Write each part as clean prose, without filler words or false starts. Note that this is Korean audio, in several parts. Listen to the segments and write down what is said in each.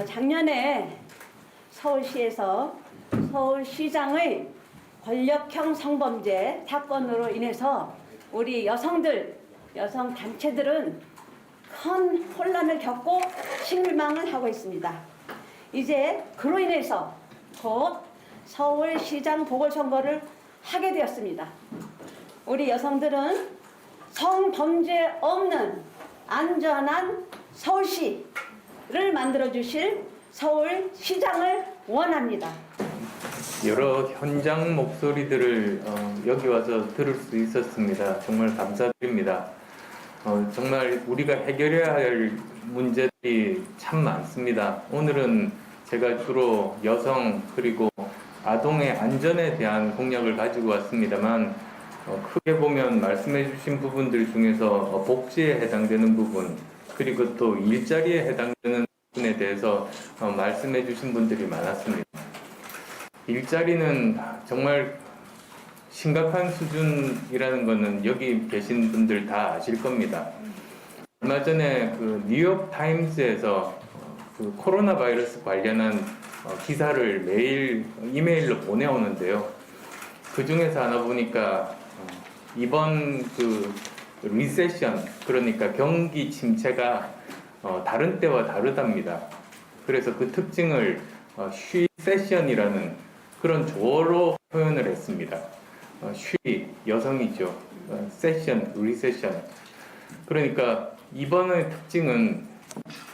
작년에 서울시에서 서울시장의 권력형 성범죄 사건으로 인해서 우리 여성들, 여성 단체들은 큰 혼란을 겪고 실망을 하고 있습니다. 이제 그로 인해서 곧 서울시장 보궐선거를 하게 되었습니다. 우리 여성들은 성범죄 없는 안전한 서울시를 만들어주실 서울시장을 원합니다. 여러 현장 목소리들을 여기 와서 들을 수 있었습니다. 정말 감사드립니다. 정말 우리가 해결해야 할 문제들이 참 많습니다. 오늘은 제가 주로 여성 그리고 아동의 안전에 대한 공약을 가지고 왔습니다만 크게 보면 말씀해 주신 부분들 중에서 복지에 해당되는 부분 그리고 또 일자리에 해당되는 부분에 대해서 말씀해 주신 분들이 많았습니다. 일자리는 정말 심각한 수준이라는 것은 여기 계신 분들 다 아실 겁니다. 얼마 전에 그 뉴욕 타임스에서 그 코로나 바이러스 관련한 기사를 매일 이메일로 보내오는데요. 그 중에서 하나 보니까 이번 그 리세션, 그러니까 경기 침체가 다른 때와 다르답니다. 그래서 그 특징을 쉬세션이라는 그런 조어로 표현을 했습니다. 쉬, 여성이죠. 세션, 리세션. 그러니까 이번의 특징은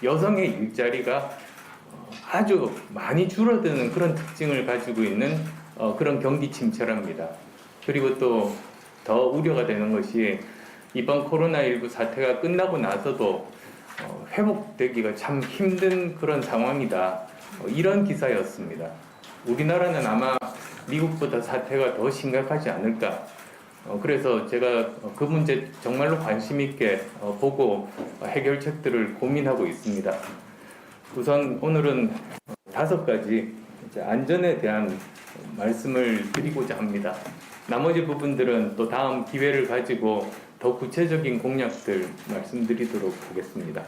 여성의 일자리가 아주 많이 줄어드는 그런 특징을 가지고 있는 그런 경기 침체랍니다. 그리고 또 더 우려가 되는 것이 이번 코로나19 사태가 끝나고 나서도 회복되기가 참 힘든 그런 상황이다. 이런 기사였습니다. 우리나라는 아마 미국보다 사태가 더 심각하지 않을까. 그래서 제가 그 문제 정말로 관심 있게 보고 해결책들을 고민하고 있습니다. 우선 오늘은 5가지 안전에 대한 말씀을 드리고자 합니다. 나머지 부분들은 또 다음 기회를 가지고 더 구체적인 공약들 말씀드리도록 하겠습니다.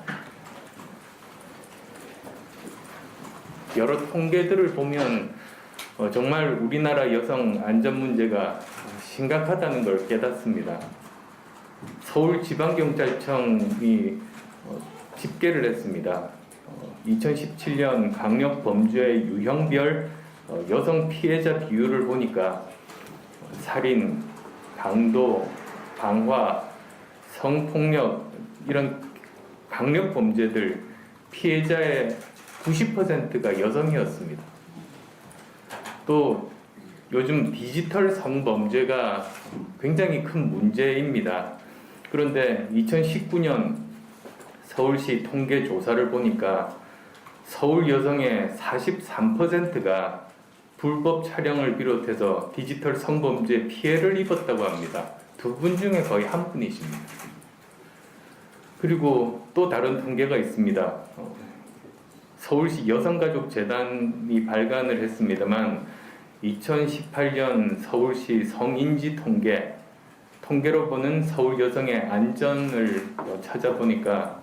여러 통계들을 보면 정말 우리나라 여성 안전 문제가 심각하다는 걸 깨닫습니다. 서울지방경찰청이 집계를 했습니다. 2017년 강력범죄 유형별 여성 피해자 비율을 보니까 살인, 강도, 방화, 성폭력 이런 강력범죄들 피해자의 90%가 여성이었습니다. 또 요즘 디지털 성범죄가 굉장히 큰 문제입니다. 그런데 2019년 서울시 통계 조사를 보니까 서울 여성의 43%가 불법 촬영을 비롯해서 디지털 성범죄 피해를 입었다고 합니다. 2분 중에 거의 1분이십니다. 그리고 또 다른 통계가 있습니다. 서울시 여성가족재단이 발간을 했습니다만 2018년 서울시 성인지 통계로 보는 서울 여성의 안전을 찾아보니까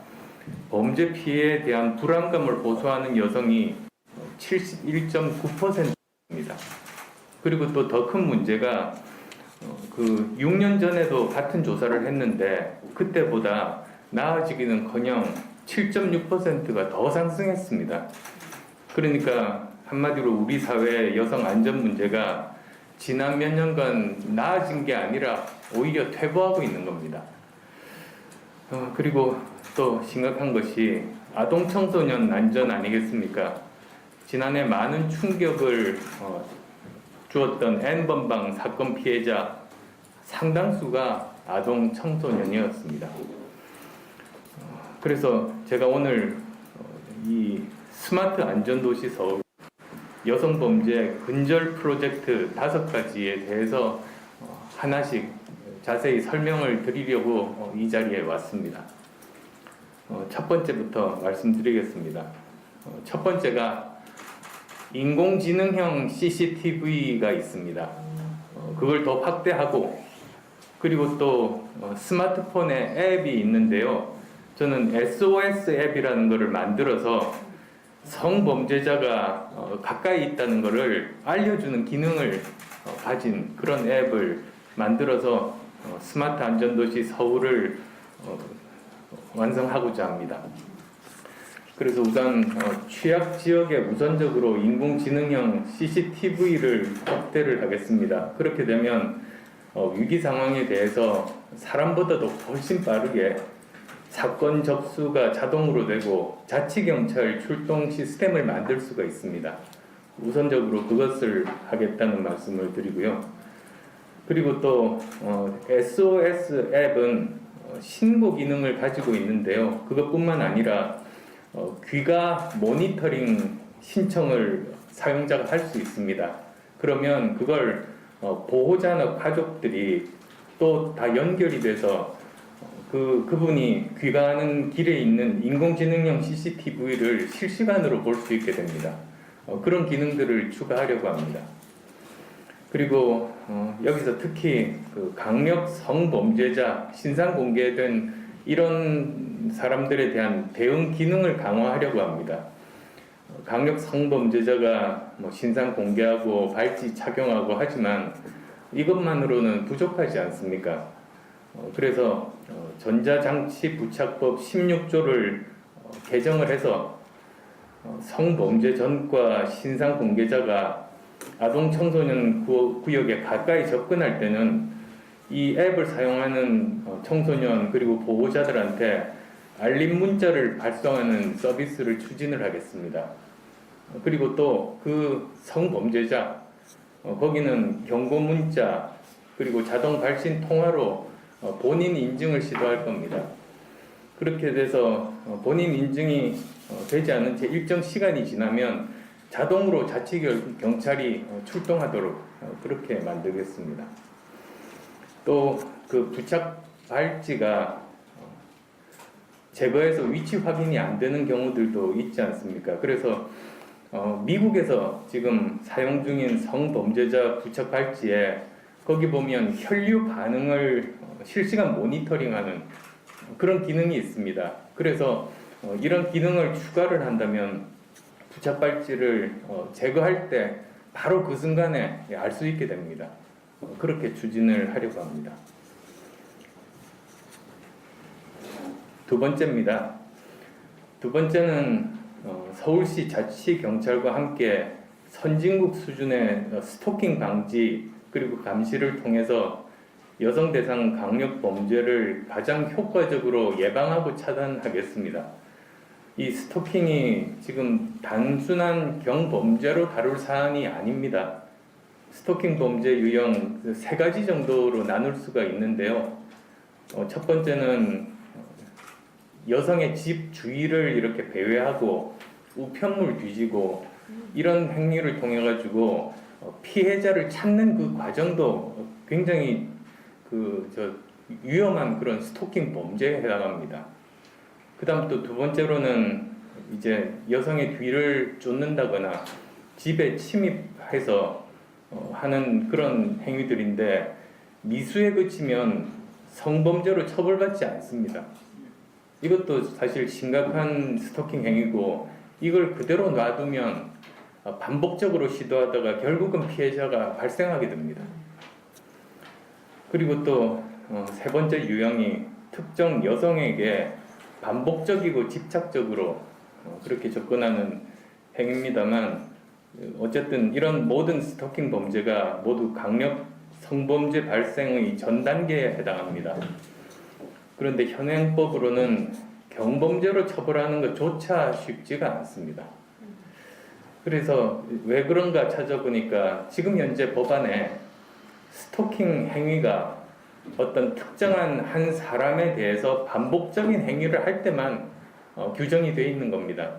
범죄 피해에 대한 불안감을 호소하는 여성이 71.9%입니다. 그리고 또 더 큰 문제가 그 6년 전에도 같은 조사를 했는데 그때보다 나아지기는커녕 7.6%가 더 상승했습니다. 그러니까 한마디로 우리 사회의 여성 안전 문제가 지난 몇 년간 나아진 게 아니라 오히려 퇴보하고 있는 겁니다. 그리고 또 심각한 것이 아동 청소년 안전 아니겠습니까? 지난해 많은 충격을 주었던 N번방 사건 피해자 상당수가 아동 청소년이었습니다. 그래서 제가 오늘 이 스마트 안전도시 서울 여성범죄 근절 프로젝트 5가지에 대해서 하나씩 자세히 설명을 드리려고 이 자리에 왔습니다. 첫 번째부터 말씀드리겠습니다. 첫 번째가 인공지능형 CCTV가 있습니다. 그걸 더 확대하고 그리고 또 스마트폰에 앱이 있는데요. 저는 SOS 앱이라는 것을 만들어서 성범죄자가 가까이 있다는 것을 알려주는 기능을 가진 그런 앱을 만들어서 스마트 안전도시 서울을 완성하고자 합니다. 그래서 우선 취약 지역에 우선적으로 인공지능형 CCTV를 확대를 하겠습니다. 그렇게 되면 위기 상황에 대해서 사람보다도 훨씬 빠르게 사건 접수가 자동으로 되고 자치경찰 출동 시스템을 만들 수가 있습니다. 우선적으로 그것을 하겠다는 말씀을 드리고요. 그리고 또 SOS 앱은 신고 기능을 가지고 있는데요. 그것뿐만 아니라 귀가 모니터링 신청을 사용자가 할 수 있습니다. 그러면 그걸 보호자나 가족들이 또 다 연결이 돼서 그분이 귀가하는 길에 있는 인공지능형 CCTV를 실시간으로 볼 수 있게 됩니다. 그런 기능들을 추가하려고 합니다. 그리고 여기서 특히 그 강력 성범죄자 신상 공개된 이런 사람들에 대한 대응 기능을 강화하려고 합니다. 강력 성범죄자가 신상 공개하고 발찌 착용하고 하지만 이것만으로는 부족하지 않습니까? 그래서 전자장치 부착법 16조를 개정을 해서 성범죄 전과 신상 공개자가 아동 청소년 구역에 가까이 접근할 때는 이 앱을 사용하는 청소년 그리고 보호자들한테 알림 문자를 발송하는 서비스를 추진을 하겠습니다. 그리고 또 그 성범죄자 거기는 경고 문자 그리고 자동 발신 통화로 본인 인증을 시도할 겁니다. 그렇게 돼서 본인 인증이 되지 않은 채 일정 시간이 지나면 자동으로 자치경찰이 출동하도록 그렇게 만들겠습니다. 또 그 부착 발찌가 제거해서 위치 확인이 안 되는 경우들도 있지 않습니까? 그래서 미국에서 지금 사용 중인 성범죄자 부착 발찌에 거기 보면 혈류 반응을 실시간 모니터링하는 그런 기능이 있습니다. 그래서 이런 기능을 추가를 한다면 부착 발찌를 제거할 때 바로 그 순간에 알 수 있게 됩니다. 그렇게 추진을 하려고 합니다. 두 번째입니다. 두 번째는 서울시 자치경찰과 함께 선진국 수준의 스토킹 방지 그리고 감시를 통해서 여성 대상 강력 범죄를 가장 효과적으로 예방하고 차단하겠습니다. 이 스토킹이 지금 단순한 경범죄로 다룰 사안이 아닙니다. 스토킹 범죄 유형 세 가지 정도로 나눌 수가 있는데요. 첫 번째는 여성의 집 주위를 이렇게 배회하고 우편물 뒤지고 이런 행위를 통해 가지고 피해자를 찾는 그 과정도 굉장히 위험한 그런 스토킹 범죄에 해당합니다. 그다음 또 두 번째로는 이제 여성의 뒤를 쫓는다거나 집에 침입해서 하는 그런 행위들인데 미수에 그치면 성범죄로 처벌받지 않습니다. 이것도 사실 심각한 스토킹 행위고 이걸 그대로 놔두면 반복적으로 시도하다가 결국은 피해자가 발생하게 됩니다. 그리고 또 세 번째 유형이 특정 여성에게 반복적이고 집착적으로 그렇게 접근하는 행위입니다만 어쨌든 이런 모든 스토킹 범죄가 모두 강력 성범죄 발생의 전 단계에 해당합니다. 그런데 현행법으로는 경범죄로 처벌하는 것조차 쉽지가 않습니다. 그래서 왜 그런가 찾아보니까 지금 현재 법안에 스토킹 행위가 어떤 특정한 한 사람에 대해서 반복적인 행위를 할 때만 규정이 되어 있는 겁니다.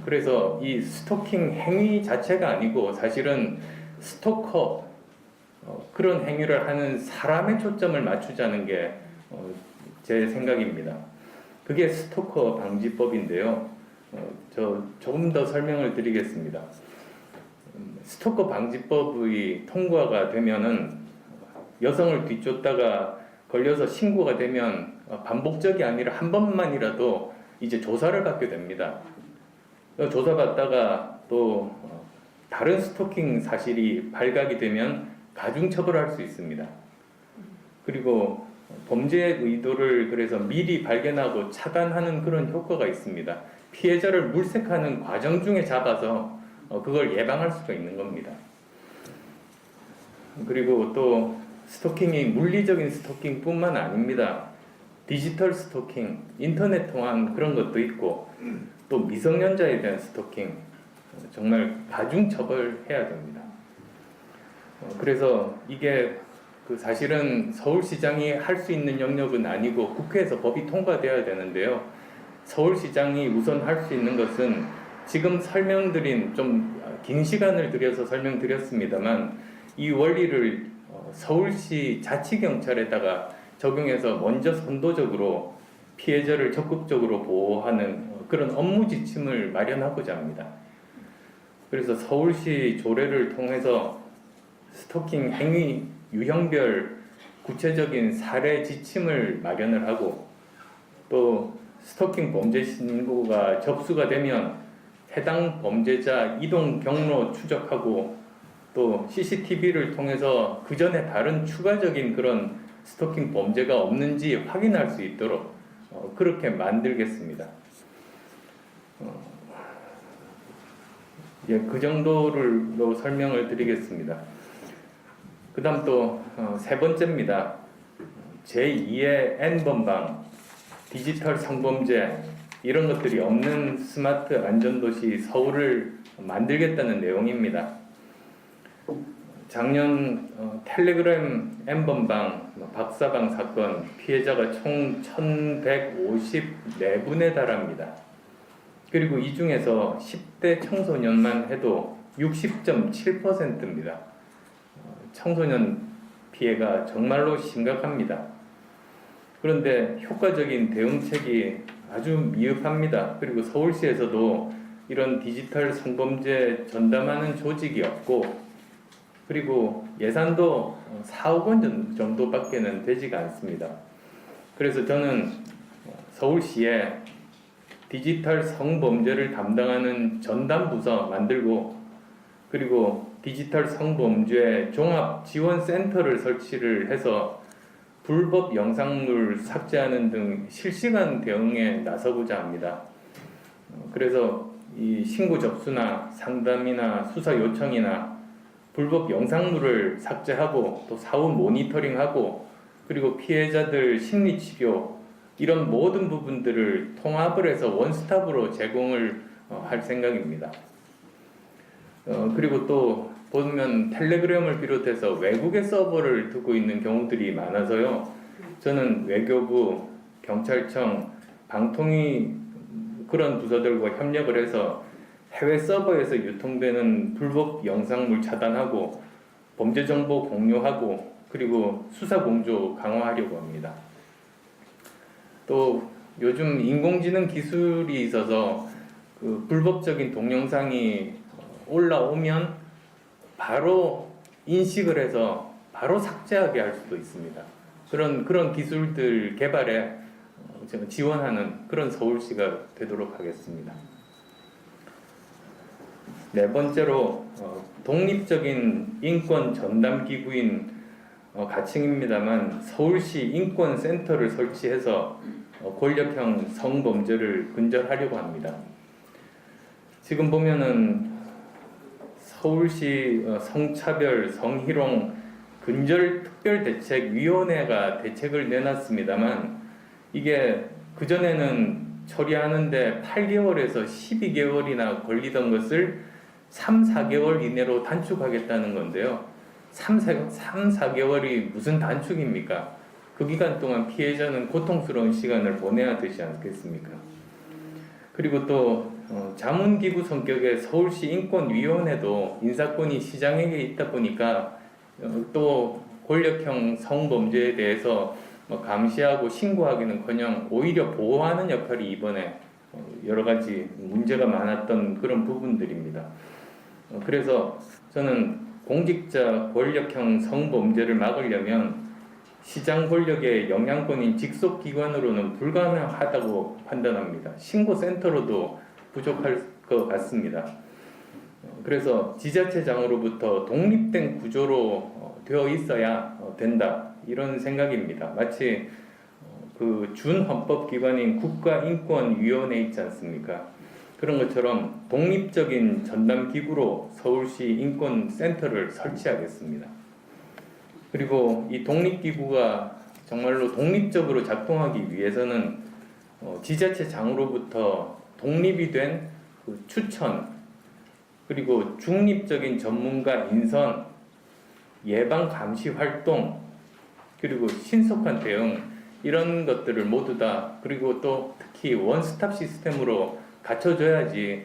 그래서 이 스토킹 행위 자체가 아니고 사실은 스토커 그런 행위를 하는 사람에 초점을 맞추자는 게 제 생각입니다. 그게 스토커 방지법인데요. 조금 더 설명을 드리겠습니다. 스토커 방지법의 통과가 되면은 여성을 뒤쫓다가 걸려서 신고가 되면 반복적이 아니라 한 번만이라도 이제 조사를 받게 됩니다. 조사받다가 또 다른 스토킹 사실이 발각이 되면 가중처벌할 수 있습니다. 그리고 범죄 의도를 그래서 미리 발견하고 차단하는 그런 효과가 있습니다. 피해자를 물색하는 과정 중에 잡아서 그걸 예방할 수가 있는 겁니다. 그리고 또 스토킹이 물리적인 스토킹뿐만 아닙니다. 디지털 스토킹, 인터넷 통한 그런 것도 있고 또 미성년자에 대한 스토킹 정말 가중 처벌해야 됩니다. 그래서 이게 사실은 서울시장이 할 수 있는 영역은 아니고 국회에서 법이 통과돼야 되는데요. 서울시장이 우선 할 수 있는 것은 지금 설명드린 좀 긴 시간을 들여서 설명드렸습니다만 이 원리를 서울시 자치경찰에다가 적용해서 먼저 선도적으로 피해자를 적극적으로 보호하는 그런 업무 지침을 마련하고자 합니다. 그래서 서울시 조례를 통해서 스토킹 행위 유형별 구체적인 사례 지침을 마련을 하고 또 스토킹 범죄 신고가 접수가 되면 해당 범죄자 이동 경로 추적하고 또 CCTV를 통해서 그 전에 다른 추가적인 그런 스토킹 범죄가 없는지 확인할 수 있도록 그렇게 만들겠습니다. 그 정도로 설명을 드리겠습니다. 그 다음 또 세 번째입니다. 제2의 N번방, 디지털 성범죄 이런 것들이 없는 스마트 안전도시 서울을 만들겠다는 내용입니다. 작년 텔레그램 N번방, 박사방 사건 피해자가 총 1154분에 달합니다. 그리고 이 중에서 10대 청소년만 해도 60.7%입니다. 청소년 피해가 정말로 심각합니다. 그런데 효과적인 대응책이 아주 미흡합니다. 그리고 서울시에서도 이런 디지털 성범죄 전담하는 조직이 없고 그리고 예산도 4억 원 정도밖에는 되지가 않습니다. 그래서 저는 서울시에 디지털 성범죄를 담당하는 전담부서 만들고 그리고 디지털 성범죄 종합지원센터를 설치를 해서 불법 영상물 삭제하는 등 실시간 대응에 나서고자 합니다. 그래서 이 신고 접수나 상담이나 수사 요청이나 불법 영상물을 삭제하고 또 사후 모니터링하고 그리고 피해자들 심리치료 이런 모든 부분들을 통합을 해서 원스톱으로 제공을 할 생각입니다. 그리고 또 보면 텔레그램을 비롯해서 외국의 서버를 두고 있는 경우들이 많아서요. 저는 외교부, 경찰청, 방통위 그런 부서들과 협력을 해서 해외 서버에서 유통되는 불법 영상물 차단하고 범죄 정보 공유하고 그리고 수사 공조 강화하려고 합니다. 또 요즘 인공지능 기술이 있어서 그 불법적인 동영상이 올라오면 바로 인식을 해서 바로 삭제하게 할 수도 있습니다. 그런 기술들 개발에 제가 지원하는 그런 서울시가 되도록 하겠습니다. 네 번째로 독립적인 인권 전담 기구인 가칭입니다만 서울시 인권센터를 설치해서 권력형 성범죄를 근절하려고 합니다. 지금 보면은 서울시 성차별 성희롱 근절 특별대책위원회가 대책을 내놨습니다만 이게 그전에는 처리하는데 8개월에서 12개월이나 걸리던 것을 3, 4개월 이내로 단축하겠다는 건데요. 3, 4개월이 무슨 단축입니까? 그 기간 동안 피해자는 고통스러운 시간을 보내야 되지 않겠습니까? 그리고 또 자문기구 성격의 서울시 인권위원회도 인사권이 시장에게 있다 보니까 또 권력형 성범죄에 대해서 감시하고 신고하기는커녕 오히려 보호하는 역할이 이번에 여러 가지 문제가 많았던 그런 부분들입니다. 그래서 저는 공직자 권력형 성범죄를 막으려면 시장 권력의 영향권인 직속기관으로는 불가능하다고 판단합니다. 신고센터로도 부족할 것 같습니다. 그래서 지자체장으로부터 독립된 구조로 되어 있어야 된다, 이런 생각입니다. 마치 그 준헌법기관인 국가인권위원회 있지 않습니까? 그런 것처럼 독립적인 전담기구로 서울시 인권센터를 설치하겠습니다. 그리고 이 독립기구가 정말로 독립적으로 작동하기 위해서는 지자체장으로부터 독립이 된 그 추천, 그리고 중립적인 전문가 인선, 예방 감시 활동, 그리고 신속한 대응, 이런 것들을 모두 다, 그리고 또 특히 원스톱 시스템으로 갖춰줘야지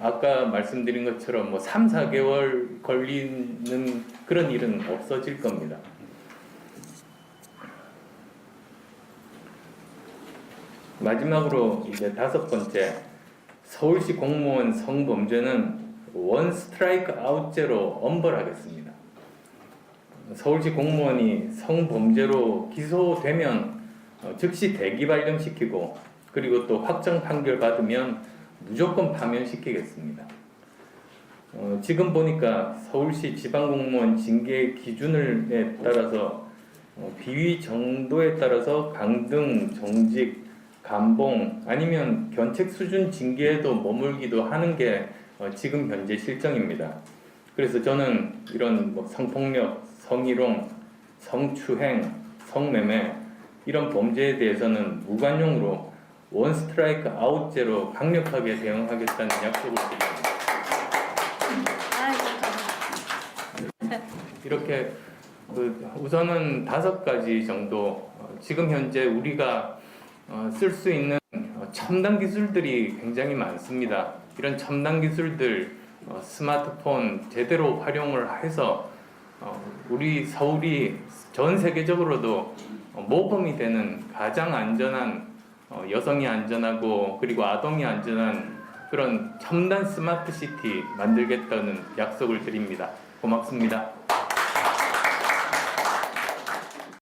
아까 말씀드린 것처럼 뭐 3, 4개월 걸리는 그런 일은 없어질 겁니다. 마지막으로 이제 5번째, 서울시 공무원 성범죄는 원 스트라이크 아웃제로 엄벌하겠습니다. 서울시 공무원이 성범죄로 기소되면 즉시 대기 발령시키고, 그리고 또 확정 판결 받으면 무조건 파면시키겠습니다. 지금 보니까 서울시 지방공무원 징계 기준에 따라서 비위 정도에 따라서 강등, 정직, 감봉, 아니면 견책 수준 징계에도 머물기도 하는 게 지금 현재 실정입니다. 그래서 저는 이런 뭐 성폭력, 성희롱, 성추행, 성매매, 이런 범죄에 대해서는 무관용으로 원 스트라이크 아웃제로 강력하게 대응하겠다는 약속을 드립니다. 이렇게 우선은 5가지 정도, 지금 현재 우리가 쓸 수 있는 첨단 기술들이 굉장히 많습니다. 이런 첨단 기술들, 스마트폰 제대로 활용을 해서 우리 서울이 전 세계적으로도 모범이 되는 가장 안전한, 여성이 안전하고 그리고 아동이 안전한 그런 첨단 스마트 시티 만들겠다는 약속을 드립니다. 고맙습니다.